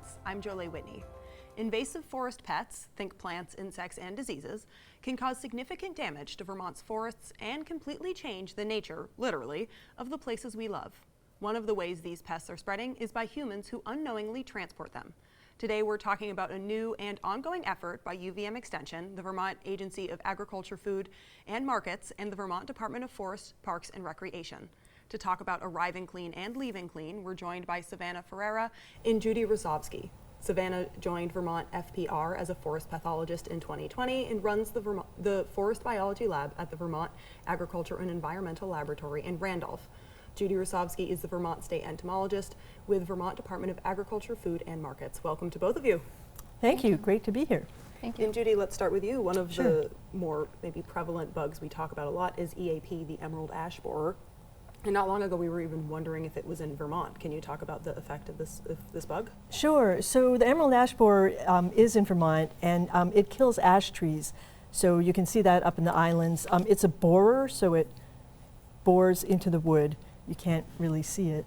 Science. I'm Jolie Whitney. Invasive forest pets, think plants, insects, and diseases, can cause significant damage to Vermont's forests and completely change the nature, literally, of the places we love. One of the ways these pests are spreading is by humans who unknowingly transport them. Today we're talking about a new and ongoing effort by UVM Extension, the Vermont Agency of Agriculture, Food and Markets, and the Vermont Department of Forests, Parks and Recreation. To talk about arriving clean and leaving clean, we're joined by Savannah Ferreira and Judy Rosovsky. Savannah joined Vermont FPR as a forest pathologist in 2020 and runs the Forest Biology Lab at the Vermont Agriculture and Environmental Laboratory in Randolph. Judy Rosovsky is the Vermont State Entomologist with Vermont Department of Agriculture, Food and Markets. Welcome to both of you. Thank you. Great to be here. Thank you. And Judy, let's start with you. One of the more maybe prevalent bugs we talk about a lot is EAP, the emerald ash borer. And not long ago, we were even wondering if it was in Vermont. Can you talk about the effect of this bug? Sure. So the emerald ash borer is in Vermont, and it kills ash trees. So you can see that up in the islands. It's a borer, so it bores into the wood. You can't really see it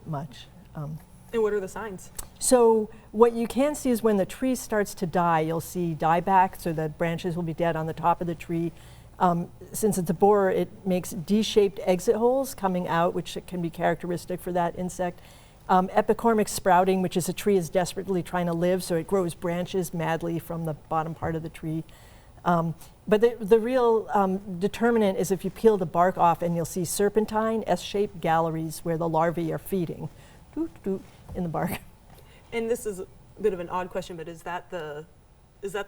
much. And what are the signs? So what you can see is when the tree starts to die, you'll see dieback, so the branches will be dead on the top of the tree. Since it's a borer, it makes D-shaped exit holes coming out, which can be characteristic for that insect. Epicormic sprouting, which is a tree is desperately trying to live, so it grows branches madly from the bottom part of the tree. But the real determinant is if you peel the bark off, and you'll see serpentine, S-shaped galleries where the larvae are feeding in the bark. And this is a bit of an odd question, but is that the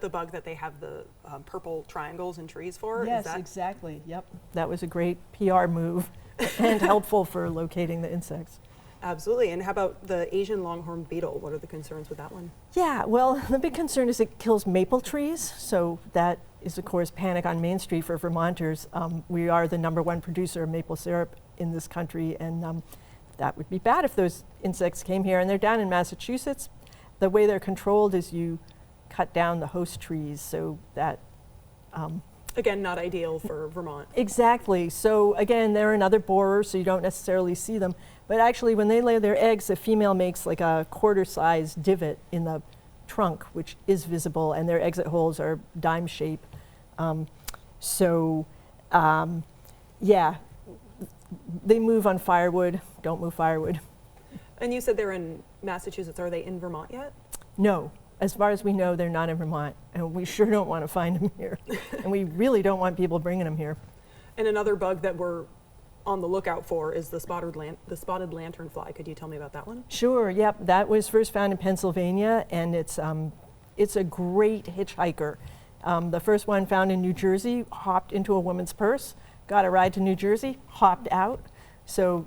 bug that they have the purple triangles in trees for? Yes, exactly. Yep. That was a great PR move and helpful for locating the insects. Absolutely. And how about the Asian longhorn beetle? What are the concerns with that one? Yeah, well, the big concern is it kills maple trees. So that is, of course, panic on Main Street for Vermonters. We are the #1 producer of maple syrup in this country, and that would be bad if those insects came here. And they're down in Massachusetts. The way they're controlled is you cut down the host trees, so that again, not ideal for Vermont. Exactly. So again, they're another borer, so you don't necessarily see them. But actually, when they lay their eggs, the female makes like a quarter-size divot in the trunk, which is visible, and their exit holes are dime shape. Yeah, they move on firewood. Don't move firewood. And you said they're in Massachusetts. Are they in Vermont yet? No. As far as we know, they're not in Vermont, and we sure don't want to find them here. And we really don't want people bringing them here. And another bug that we're on the lookout for is the spotted lanternfly. Could you tell me about that one? Sure. Yep. That was first found in Pennsylvania, and it's a great hitchhiker. The first one found in New Jersey hopped into a woman's purse, got a ride to New Jersey, hopped out. So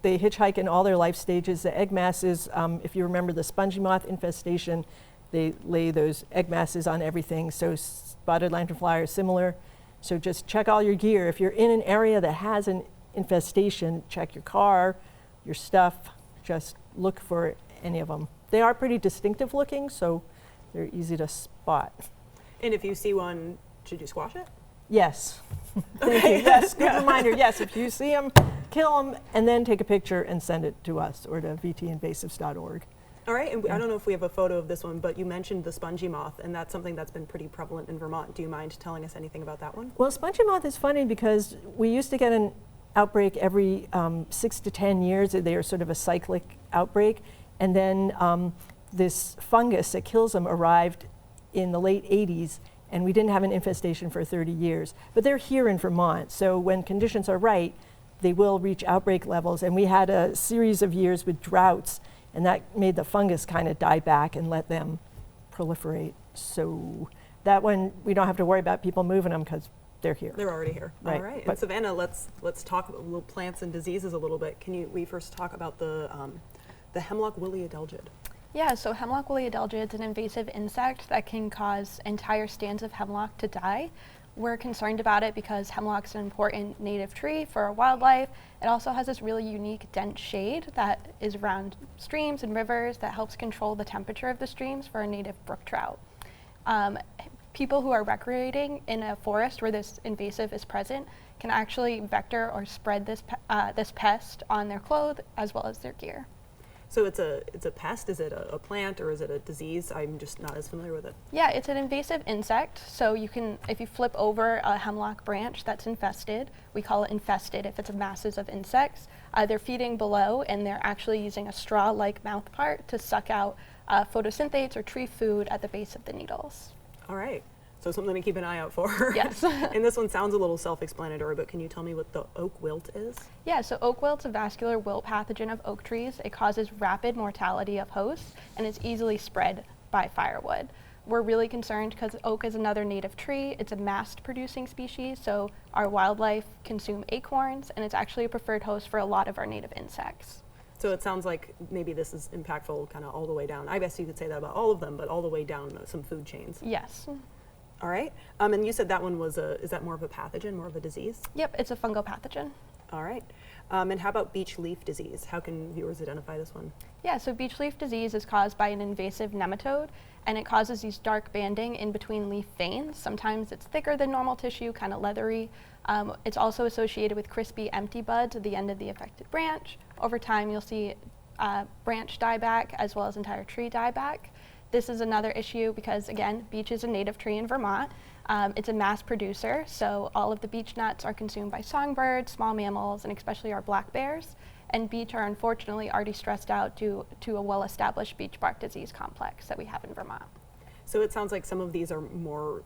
they hitchhike in all their life stages. The egg masses, if you remember the spongy moth infestation, they lay those egg masses on everything. So spotted lanternfly are similar. So just check all your gear. If you're in an area that has an infestation, check your car, your stuff, just look for any of them. They are pretty distinctive looking, so they're easy to spot. And if you see one, should you squash it? Yes. Thank you. Yes, good reminder. Yes, if you see them, kill them, and then take a picture and send it to us or to vtinvasives.org. All right, and I don't know if we have a photo of this one, but you mentioned the spongy moth, and that's something that's been pretty prevalent in Vermont. Do you mind telling us anything about that one? Well, spongy moth is funny because we used to get an outbreak every 6 to 10 years. They are sort of a cyclic outbreak. And then this fungus that kills them arrived in the late 80s, and we didn't have an infestation for 30 years. But they're here in Vermont, so when conditions are right, they will reach outbreak levels. And we had a series of years with droughts, and that made the fungus kind of die back and let them proliferate. So that one, we don't have to worry about people moving them because they're here. They're already here. Right. All right. And Savannah, let's talk about little plants and diseases a little bit. We first talk about the hemlock woolly adelgid? Yeah, so hemlock woolly adelgid is an invasive insect that can cause entire stands of hemlock to die. We're concerned about it because hemlock's an important native tree for our wildlife. It also has this really unique dense shade that is around streams and rivers that helps control the temperature of the streams for our native brook trout. People who are recreating in a forest where this invasive is present can actually vector or spread this pest on their clothes as well as their gear. So it's a pest? Is it a plant or is it a disease? I'm just not as familiar with it. Yeah, it's an invasive insect. So you can, if you flip over a hemlock branch that's infested, we call it infested if it's masses of insects. They're feeding below and they're actually using a straw-like mouth part to suck out photosynthate or tree food at the base of the needles. All right. So something to keep an eye out for. Yes. And this one sounds a little self-explanatory, but can you tell me what the oak wilt is? Yeah, so oak wilt's a vascular wilt pathogen of oak trees. It causes rapid mortality of hosts and is easily spread by firewood. We're really concerned because oak is another native tree. It's a mast-producing species, so our wildlife consume acorns, and it's actually a preferred host for a lot of our native insects. So it sounds like maybe this is impactful kind of all the way down. I guess you could say that about all of them, but all the way down some food chains. Yes. All right. And you said that one was is that more of a pathogen, more of a disease? Yep, it's a fungal pathogen. All right. And how about beech leaf disease? How can viewers identify this one? Yeah, so beech leaf disease is caused by an invasive nematode, and it causes these dark banding in between leaf veins. Sometimes it's thicker than normal tissue, kind of leathery. It's also associated with crispy, empty buds at the end of the affected branch. Over time, you'll see branch dieback as well as entire tree dieback. This is another issue because, again, beech is a native tree in Vermont. It's a mass producer, so all of the beech nuts are consumed by songbirds, small mammals, and especially our black bears. And beech are unfortunately already stressed out due to a well-established beech bark disease complex that we have in Vermont. So it sounds like some of these are more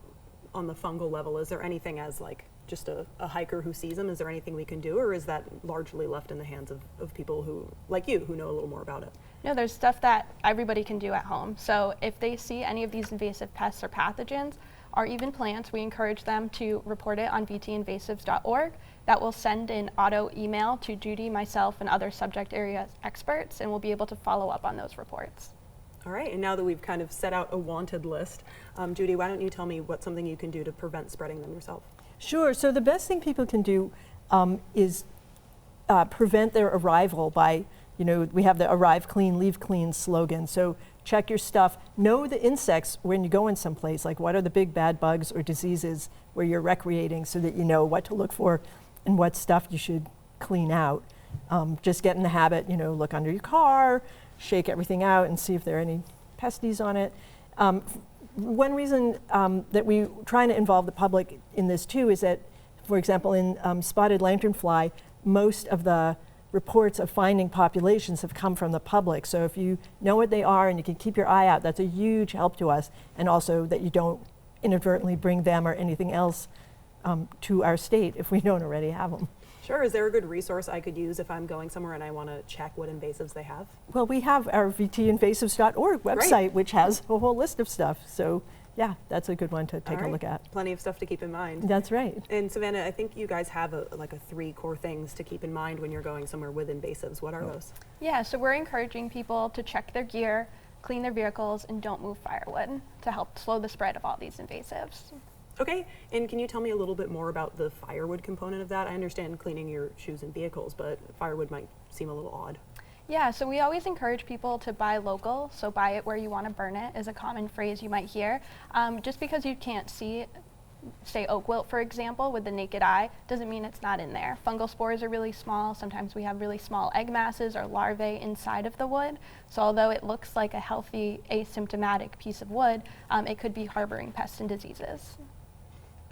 on the fungal level. Is there anything as like just a hiker who sees them, is there anything we can do, or is that largely left in the hands of people who, like you, who know a little more about it? No, there's stuff that everybody can do at home. So if they see any of these invasive pests or pathogens, or even plants, we encourage them to report it on vtinvasives.org. That will send an auto email to Judy, myself, and other subject area experts, and we'll be able to follow up on those reports. All right, and now that we've kind of set out a wanted list, Judy, why don't you tell me what's something you can do to prevent spreading them yourself? Sure. So the best thing people can do is prevent their arrival by, we have the arrive clean, leave clean slogan. So check your stuff. Know the insects when you go in someplace, like what are the big bad bugs or diseases where you're recreating so that you know what to look for and what stuff you should clean out. Just get in the habit, look under your car, shake everything out and see if there are any pesties on it. One reason that we're trying to involve the public in this too is that, for example, in spotted lanternfly, most of the reports of finding populations have come from the public. So if you know what they are and you can keep your eye out, that's a huge help to us. And also that you don't inadvertently bring them or anything else to our state if we don't already have them. Sure. Is there a good resource I could use if I'm going somewhere and I want to check what invasives they have? Well, we have our vtinvasives.org website, Great. which has a whole list of stuff. So yeah, that's a good one to take a look at. Plenty of stuff to keep in mind. That's right. And Savannah, I think you guys have like a 3 core things to keep in mind when you're going somewhere with invasives. What are those? Yeah, so we're encouraging people to check their gear, clean their vehicles, and don't move firewood to help slow the spread of all these invasives. Okay, and can you tell me a little bit more about the firewood component of that? I understand cleaning your shoes and vehicles, but firewood might seem a little odd. Yeah, so we always encourage people to buy local, so buy it where you want to burn it is a common phrase you might hear. Just because you can't see, say, oak wilt, for example, with the naked eye, doesn't mean it's not in there. Fungal spores are really small. Sometimes we have really small egg masses or larvae inside of the wood. So although it looks like a healthy, asymptomatic piece of wood, it could be harboring pests and diseases.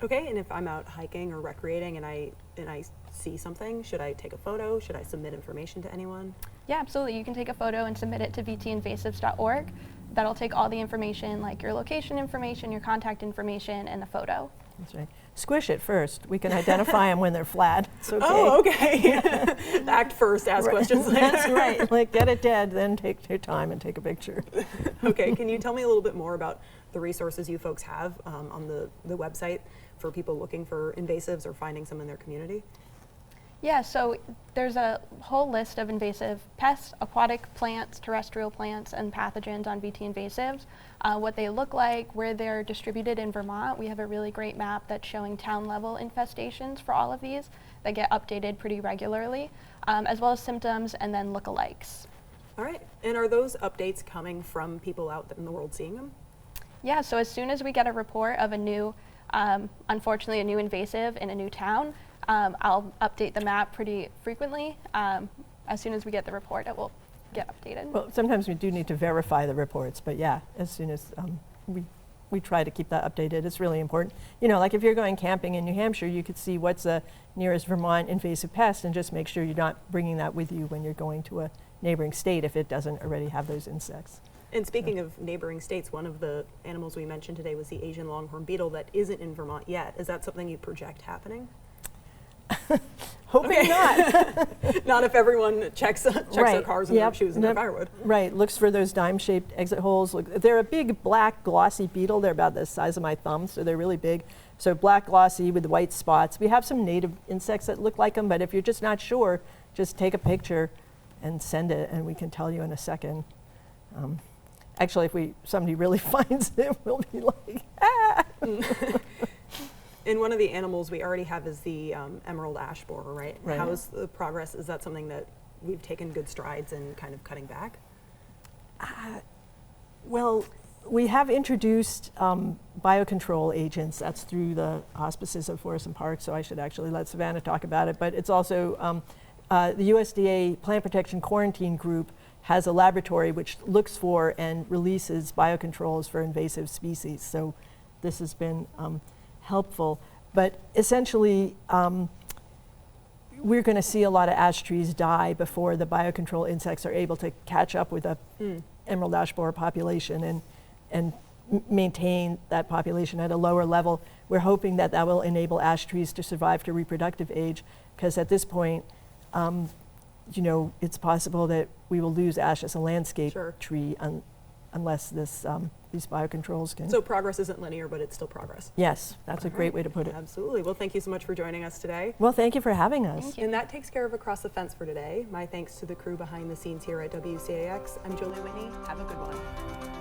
Okay, and if I'm out hiking or recreating and I see something, should I take a photo? Should I submit information to anyone? Yeah, absolutely. You can take a photo and submit it to vtinvasives.org. That'll take all the information, like your location information, your contact information, and the photo. That's right. Squish it first. We can identify them when they're flat. It's okay. Oh, okay. Act first, ask questions later. That's right. Like, get it dead, then take your time and take a picture. Okay, can you tell me a little bit more about the resources you folks have on the website for people looking for invasives or finding some in their community? Yeah, so there's a whole list of invasive pests, aquatic plants, terrestrial plants, and pathogens on VT Invasives. What they look like, where they're distributed in Vermont. We have a really great map that's showing town-level infestations for all of these that get updated pretty regularly, as well as symptoms and then lookalikes. All right, and are those updates coming from people out in the world seeing them? Yeah, so as soon as we get a report of a new, unfortunately, a new invasive in a new town, I'll update the map pretty frequently. As soon as we get the report, it will get updated. Well, sometimes we do need to verify the reports, but yeah, as soon as we try to keep that updated. It's really important. You know, like if you're going camping in New Hampshire, you could see what's the nearest Vermont invasive pest and just make sure you're not bringing that with you when you're going to a neighboring state if it doesn't already have those insects. And speaking of neighboring states, one of the animals we mentioned today was the Asian longhorn beetle that isn't in Vermont yet. Is that something you project happening? Hoping not. Not if everyone checks their cars and their shoes and their firewood. Right, looks for those dime-shaped exit holes. Look, they're a big black glossy beetle. They're about the size of my thumb, so they're really big. So black glossy with white spots. We have some native insects that look like them, but if you're just not sure, just take a picture and send it, and we can tell you in a second. Actually, if somebody really finds it, we'll be like, ah! And one of the animals we already have is the emerald ash borer, right? Right. How is the progress? Is that something that we've taken good strides in kind of cutting back? Well, we have introduced biocontrol agents. That's through the auspices of Forests and Parks, so I should actually let Savannah talk about it. But it's also the USDA Plant Protection Quarantine Group has a laboratory which looks for and releases biocontrols for invasive species. So this has been helpful. But essentially, we're going to see a lot of ash trees die before the biocontrol insects are able to catch up with a emerald ash borer population and maintain that population at a lower level. We're hoping that that will enable ash trees to survive to reproductive age, because at this point, you know, it's possible that we will lose ash as a landscape tree unless these biocontrols can. So progress isn't linear, but it's still progress. Yes, that's a great way to put it. Absolutely. Well, thank you so much for joining us today. Well, thank you for having us. Thank you. And that takes care of Across the Fence for today. My thanks to the crew behind the scenes here at WCAX. I'm Julie Whitney. Have a good one.